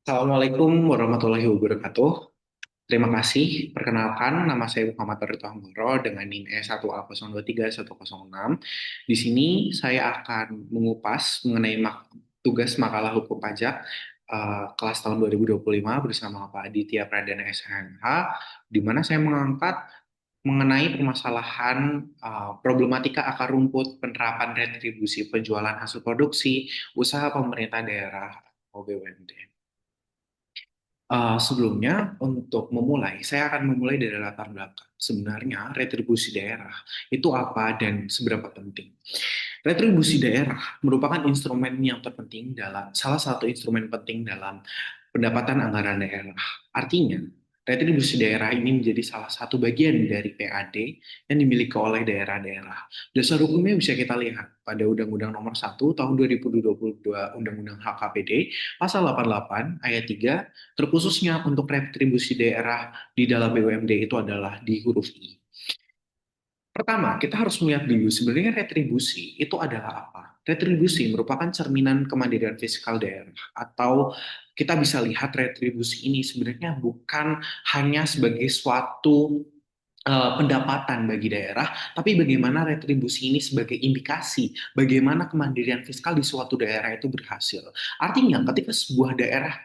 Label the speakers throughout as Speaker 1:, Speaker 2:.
Speaker 1: Assalamualaikum warahmatullahi wabarakatuh. Terima kasih. Perkenalkan, nama saya Muhammad Arito Hanggoro dengan NIM E1A023-106. Di sini saya akan mengupas mengenai tugas makalah hukum pajak kelas tahun 2025 bersama Pak Aditya Pradana SHMH, di mana saya mengangkat mengenai permasalahan problematika akar rumput penerapan retribusi penjualan hasil produksi usaha pemerintah daerah atau BUMD. Sebelumnya, untuk memulai, saya akan memulai dari latar belakang. Sebenarnya, retribusi daerah itu apa dan seberapa penting? Retribusi daerah merupakan instrumen yang terpenting dalam salah satu instrumen penting dalam pendapatan anggaran daerah. Artinya, retribusi daerah ini menjadi salah satu bagian dari PAD yang dimiliki oleh daerah-daerah. Dasar hukumnya bisa kita lihat pada Undang-Undang Nomor 1 Tahun 2022 Undang-Undang HKPD Pasal 88 Ayat 3, terkhususnya untuk retribusi daerah di dalam BUMD itu adalah di huruf I. Pertama, kita harus melihat dulu sebenarnya retribusi itu adalah apa. Retribusi merupakan cerminan kemandirian fiskal daerah, atau kita bisa lihat retribusi ini sebenarnya bukan hanya sebagai suatu pendapatan bagi daerah, tapi bagaimana retribusi ini sebagai indikasi bagaimana kemandirian fiskal di suatu daerah itu berhasil. Artinya, ketika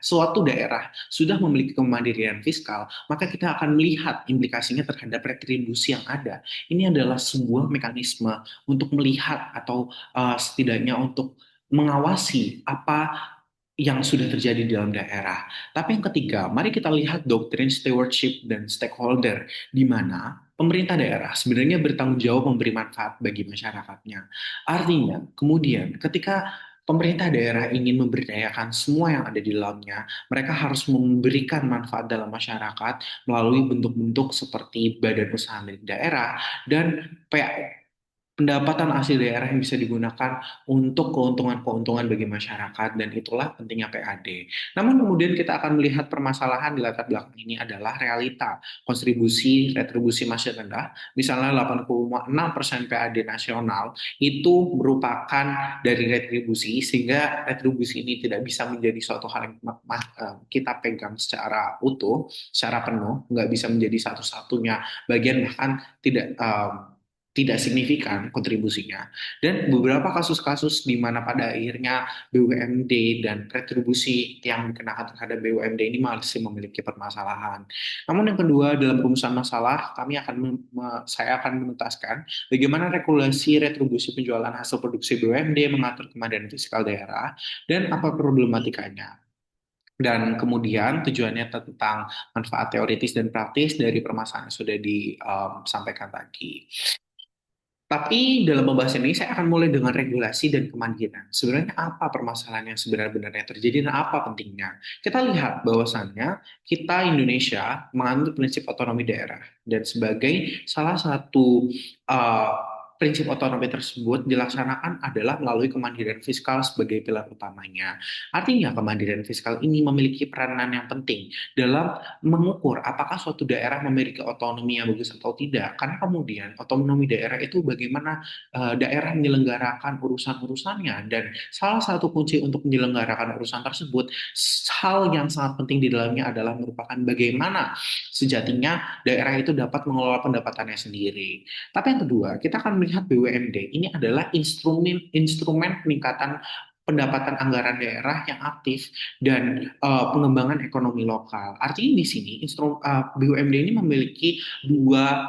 Speaker 1: suatu daerah sudah memiliki kemandirian fiskal, maka kita akan melihat implikasinya terhadap retribusi yang ada. Ini adalah sebuah mekanisme untuk melihat atau setidaknya untuk mengawasi apa yang sudah terjadi di dalam daerah. Tapi yang ketiga, mari kita lihat doktrin stewardship dan stakeholder, di mana pemerintah daerah sebenarnya bertanggung jawab memberi manfaat bagi masyarakatnya. Artinya, kemudian ketika pemerintah daerah ingin memberdayakan semua yang ada di dalamnya, mereka harus memberikan manfaat dalam masyarakat melalui bentuk-bentuk seperti badan usaha milik daerah dan pendapatan asli daerah yang bisa digunakan untuk keuntungan-keuntungan bagi masyarakat, dan itulah pentingnya PAD. Namun kemudian kita akan melihat permasalahan di latar belakang ini adalah realita kontribusi retribusi masih rendah, misalnya 8,6% PAD nasional itu merupakan dari retribusi, sehingga retribusi ini tidak bisa menjadi suatu hal yang kita pegang secara utuh, secara penuh, nggak bisa menjadi satu-satunya bagian, bahkan tidak signifikan kontribusinya. Dan beberapa kasus-kasus di mana pada akhirnya BUMD dan retribusi yang dikenakan terhadap BUMD ini masih memiliki permasalahan. Namun yang kedua, dalam rumusan masalah, saya akan menuntaskan bagaimana regulasi retribusi penjualan hasil produksi BUMD mengatur kemandirian fiskal daerah dan apa problematikanya. Dan kemudian tujuannya tentang manfaat teoritis dan praktis dari permasalahan yang sudah disampaikan tadi. Tapi dalam pembahasan ini saya akan mulai dengan regulasi dan kemandirian. Sebenarnya apa permasalahan yang sebenarnya terjadi dan apa pentingnya? Kita lihat bahwasannya kita Indonesia menganut prinsip otonomi daerah, dan sebagai salah satu prinsip otonomi tersebut dilaksanakan adalah melalui kemandirian fiskal sebagai pilar utamanya. Artinya kemandirian fiskal ini memiliki peranan yang penting dalam mengukur apakah suatu daerah memiliki otonomi yang bagus atau tidak. Karena kemudian otonomi daerah itu bagaimana daerah menyelenggarakan urusan-urusannya, dan salah satu kunci untuk menyelenggarakan urusan tersebut, hal yang sangat penting di dalamnya adalah merupakan bagaimana sejatinya daerah itu dapat mengelola pendapatannya sendiri. Tapi yang kedua, kita akan melihat BUMD ini adalah instrumen instrumen peningkatan pendapatan anggaran daerah yang aktif dan pengembangan ekonomi lokal. Artinya di sini BUMD ini memiliki dua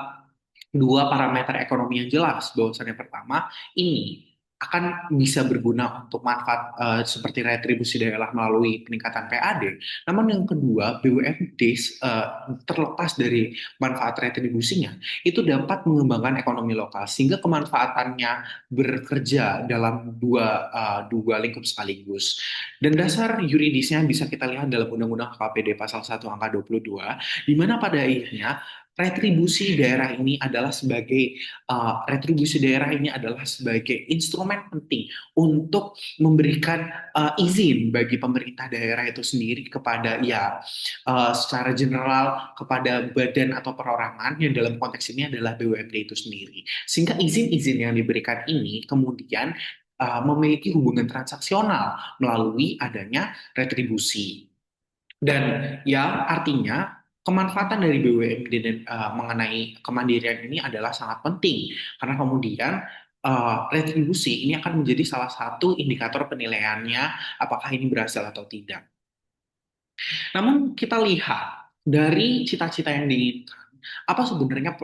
Speaker 1: dua parameter ekonomi yang jelas. Bahwasannya pertama, ini akan bisa berguna untuk manfaat seperti retribusi daerah melalui peningkatan PAD. Namun yang kedua, BUMD terlepas dari manfaat retribusinya, itu dapat mengembangkan ekonomi lokal sehingga kemanfaatannya bekerja dalam dua lingkup sekaligus. Dan dasar yuridisnya bisa kita lihat dalam Undang-Undang KPD pasal 1 angka 22, di mana pada akhirnya retribusi daerah ini adalah sebagai instrumen penting untuk memberikan izin bagi pemerintah daerah itu sendiri kepada secara general kepada badan atau perorangan yang dalam konteks ini adalah BUMD itu sendiri. Sehingga izin-izin yang diberikan ini kemudian memiliki hubungan transaksional melalui adanya retribusi. Dan ya artinya kemanfaatan dari BUMD dan mengenai kemandirian ini adalah sangat penting karena kemudian retribusi ini akan menjadi salah satu indikator penilaiannya apakah ini berhasil atau tidak. Namun kita lihat dari cita-cita yang diinginkan, apa sebenarnya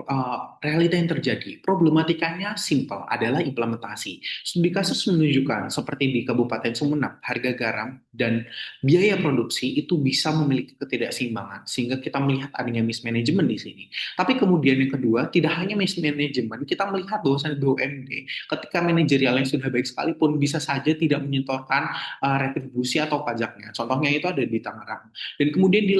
Speaker 1: realita yang terjadi? Problematikanya simpel, adalah implementasi. Studi kasus menunjukkan seperti di Kabupaten Sumeneb, harga garam dan biaya produksi itu bisa memiliki ketidakseimbangan, sehingga kita melihat adanya mismanagement di sini. Tapi kemudian yang kedua, tidak hanya mismanagement, kita melihat bahwasannya BUMD ketika manajerial yang sudah baik sekalipun bisa saja tidak menyentuhkan retribusi atau pajaknya. Contohnya itu ada di Tangerang. Dan kemudian di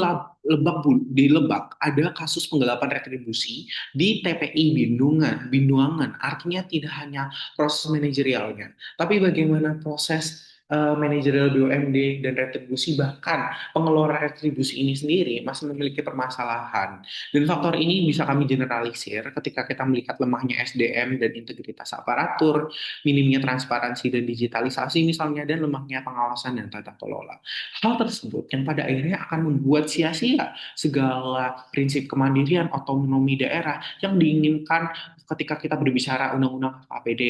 Speaker 1: Lebak ada kasus penggelapan retribusi di TPI Bindungan. Artinya tidak hanya proses manajerialnya, tapi bagaimana proses manajerial BUMD dan retribusi bahkan pengelola retribusi ini sendiri masih memiliki permasalahan. Dan faktor ini bisa kami generalisir ketika kita melihat lemahnya SDM dan integritas aparatur, minimnya transparansi dan digitalisasi misalnya, dan lemahnya pengawasan dan tata kelola. Hal tersebut yang pada akhirnya akan membuat sia-sia segala prinsip kemandirian otonomi daerah yang diinginkan ketika kita berbicara undang-undang KPD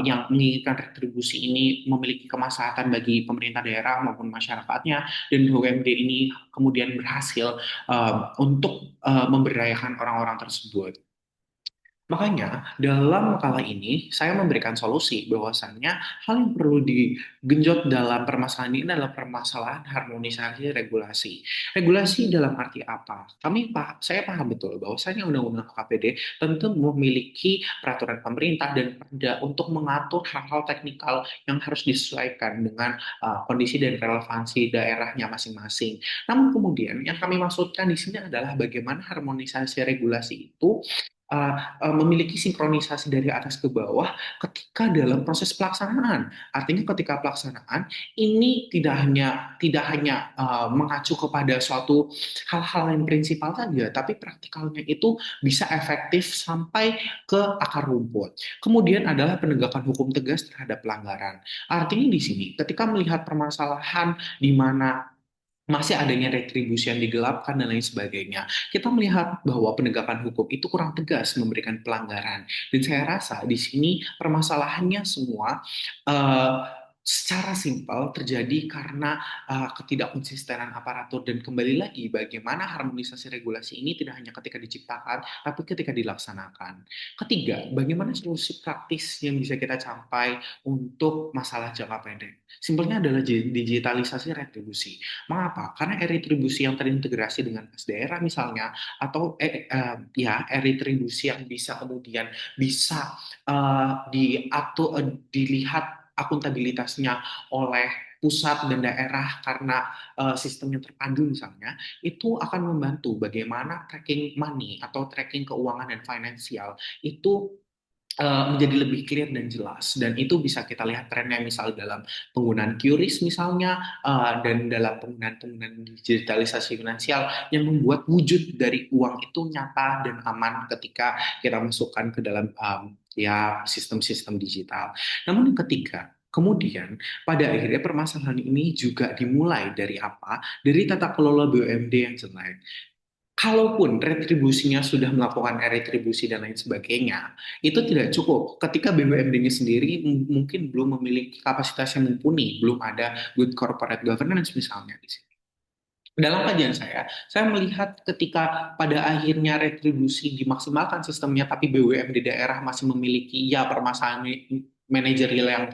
Speaker 1: yang menginginkan retribusi ini memiliki kemaslahatan bagi pemerintah daerah maupun masyarakatnya, dan BUMD ini kemudian berhasil untuk memberdayakan orang-orang tersebut. Makanya, dalam makalah ini, saya memberikan solusi bahwasannya hal yang perlu digenjot dalam permasalahan ini adalah permasalahan harmonisasi regulasi. Regulasi dalam arti apa? Saya paham betul bahwasannya Undang-Undang KPD tentu memiliki peraturan pemerintah dan perda untuk mengatur hal-hal teknikal yang harus disesuaikan dengan kondisi dan relevansi daerahnya masing-masing. Namun kemudian, yang kami maksudkan di sini adalah bagaimana harmonisasi regulasi itu uh, memiliki sinkronisasi dari atas ke bawah ketika dalam proses pelaksanaan. Artinya ketika pelaksanaan ini tidak hanya mengacu kepada suatu hal-hal yang prinsipal saja, tapi praktikalnya itu bisa efektif sampai ke akar rumput. Kemudian adalah penegakan hukum tegas terhadap pelanggaran. Artinya di sini ketika melihat permasalahan di mana masih adanya retribusi yang digelapkan dan lain sebagainya. Kita melihat bahwa penegakan hukum itu kurang tegas memberikan pelanggaran. Dan saya rasa di sini permasalahannya semua eh, secara simpel terjadi karena ketidakkonsistenan aparatur, dan kembali lagi bagaimana harmonisasi regulasi ini tidak hanya ketika diciptakan tapi ketika dilaksanakan. Ketiga, bagaimana solusi praktis yang bisa kita capai untuk masalah jangka pendek. Simpelnya adalah digitalisasi retribusi. Mengapa? Karena retribusi yang terintegrasi dengan kas daerah misalnya, atau ya retribusi yang bisa kemudian bisa dilihat akuntabilitasnya oleh pusat dan daerah karena sistemnya terpadu misalnya, itu akan membantu bagaimana tracking money atau tracking keuangan dan finansial itu menjadi lebih clear dan jelas, dan itu bisa kita lihat trennya misal dalam penggunaan QRIS misalnya, dan dalam penggunaan digitalisasi finansial yang membuat wujud dari uang itu nyata dan aman ketika kita masukkan ke dalam ya sistem-sistem digital. Namun yang ketiga, kemudian pada akhirnya permasalahan ini juga dimulai dari apa? Dari tata kelola BUMD yang jelek. Kalaupun retribusinya sudah melakukan retribusi dan lain sebagainya, itu tidak cukup. Ketika BUMD-nya sendiri mungkin belum memiliki kapasitas yang mumpuni, belum ada good corporate governance misalnya di sini. Dalam kajian saya melihat ketika pada akhirnya retribusi dimaksimalkan sistemnya, tapi BUMD daerah masih memiliki ya permasalahan manajerial yang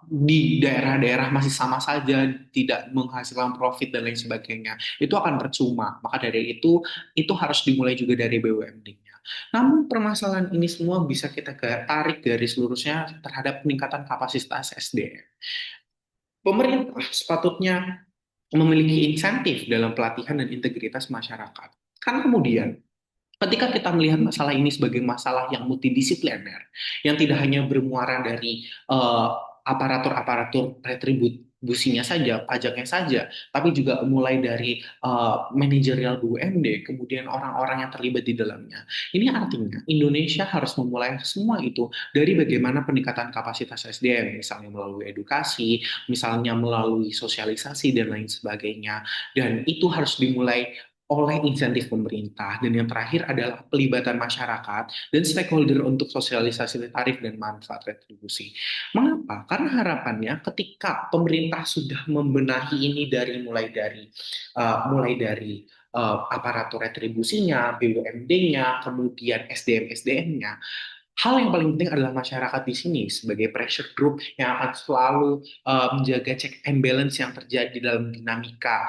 Speaker 1: di daerah-daerah masih sama saja, tidak menghasilkan profit dan lain sebagainya, itu akan percuma. Maka dari itu harus dimulai juga dari BUMD-nya. Namun permasalahan ini semua bisa kita tarik garis lurusnya terhadap peningkatan kapasitas SDM. Pemerintah sepatutnya memiliki insentif dalam pelatihan dan integritas masyarakat. Kan kemudian, ketika kita melihat masalah ini sebagai masalah yang multidisipliner, yang tidak hanya bermuara dari aparatur-aparatur retribusinya saja, pajaknya saja, tapi juga mulai dari manajerial BUMD, kemudian orang-orang yang terlibat di dalamnya. Ini artinya Indonesia harus memulai semua itu dari bagaimana peningkatan kapasitas SDM, misalnya melalui edukasi, misalnya melalui sosialisasi dan lain sebagainya. Dan itu harus dimulai oleh insentif pemerintah. Dan yang terakhir adalah pelibatan masyarakat dan stakeholder untuk sosialisasi tarif dan manfaat retribusi. Mengapa? Karena harapannya ketika pemerintah sudah membenahi ini dari aparatur retribusinya, BUMD-nya, kemudian SDM-SDM-nya, hal yang paling penting adalah masyarakat di sini sebagai pressure group yang akan selalu menjaga check and balance yang terjadi dalam dinamika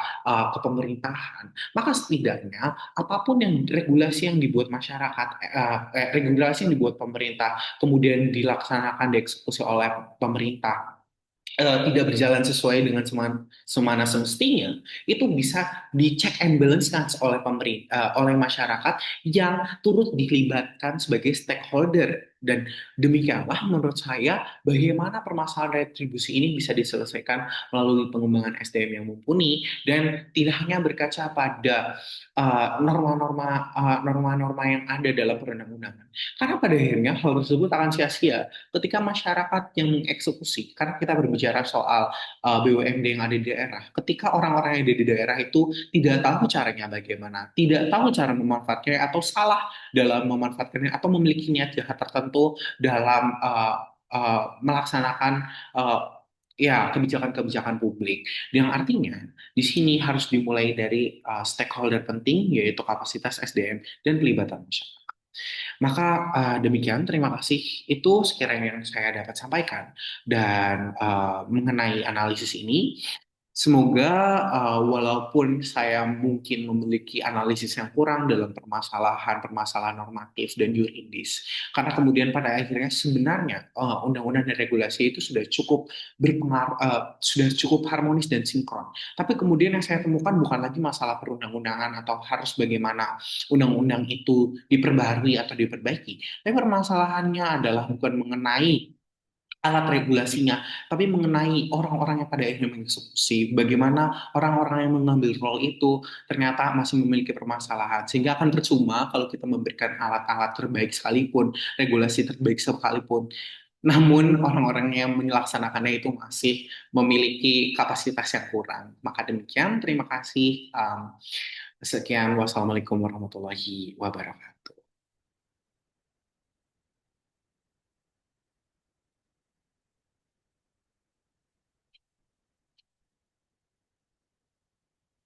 Speaker 1: kepemerintahan. Maka setidaknya apapun yang regulasi yang dibuat masyarakat, regulasi yang dibuat pemerintah, kemudian dilaksanakan dieksekusi oleh pemerintah tidak berjalan sesuai dengan semana semestinya, itu bisa dicek and balance kan oleh pemerintah, oleh masyarakat yang turut dilibatkan sebagai stakeholder. Dan demikianlah menurut saya bagaimana permasalahan retribusi ini bisa diselesaikan melalui pengembangan SDM yang mumpuni dan tidak hanya berkaca pada norma-norma yang ada dalam perundang-undangan. Karena pada akhirnya hal tersebut akan sia-sia ketika masyarakat yang mengeksekusi, karena kita berbicara soal BUMD yang ada di daerah, ketika orang-orang yang ada di daerah itu tidak tahu caranya bagaimana, tidak tahu cara memanfaatkannya atau salah dalam memanfaatkannya atau memiliki niat jahat tertentu dalam melaksanakan ya kebijakan-kebijakan publik. Yang artinya di sini harus dimulai dari stakeholder penting yaitu kapasitas SDM dan pelibatan masyarakat. Maka demikian, terima kasih. Itu sekiranya yang saya dapat sampaikan. Dan mengenai analisis ini, semoga walaupun saya mungkin memiliki analisis yang kurang dalam permasalahan-permasalahan normatif dan yuridis, karena kemudian pada akhirnya sebenarnya undang-undang dan regulasi itu sudah cukup berpengaruh, sudah cukup harmonis dan sinkron. Tapi kemudian yang saya temukan bukan lagi masalah perundang-undangan atau harus bagaimana undang-undang itu diperbaharui atau diperbaiki. Tapi permasalahannya adalah bukan mengenai alat regulasinya, tapi mengenai orang-orang yang pada akhirnya mengeksekusi, bagaimana orang-orang yang mengambil role itu ternyata masih memiliki permasalahan, sehingga akan percuma kalau kita memberikan alat-alat terbaik sekalipun, regulasi terbaik sekalipun, namun orang-orang yang melaksanakannya itu masih memiliki kapasitas yang kurang. Maka demikian, terima kasih. Sekian, wassalamualaikum warahmatullahi wabarakatuh.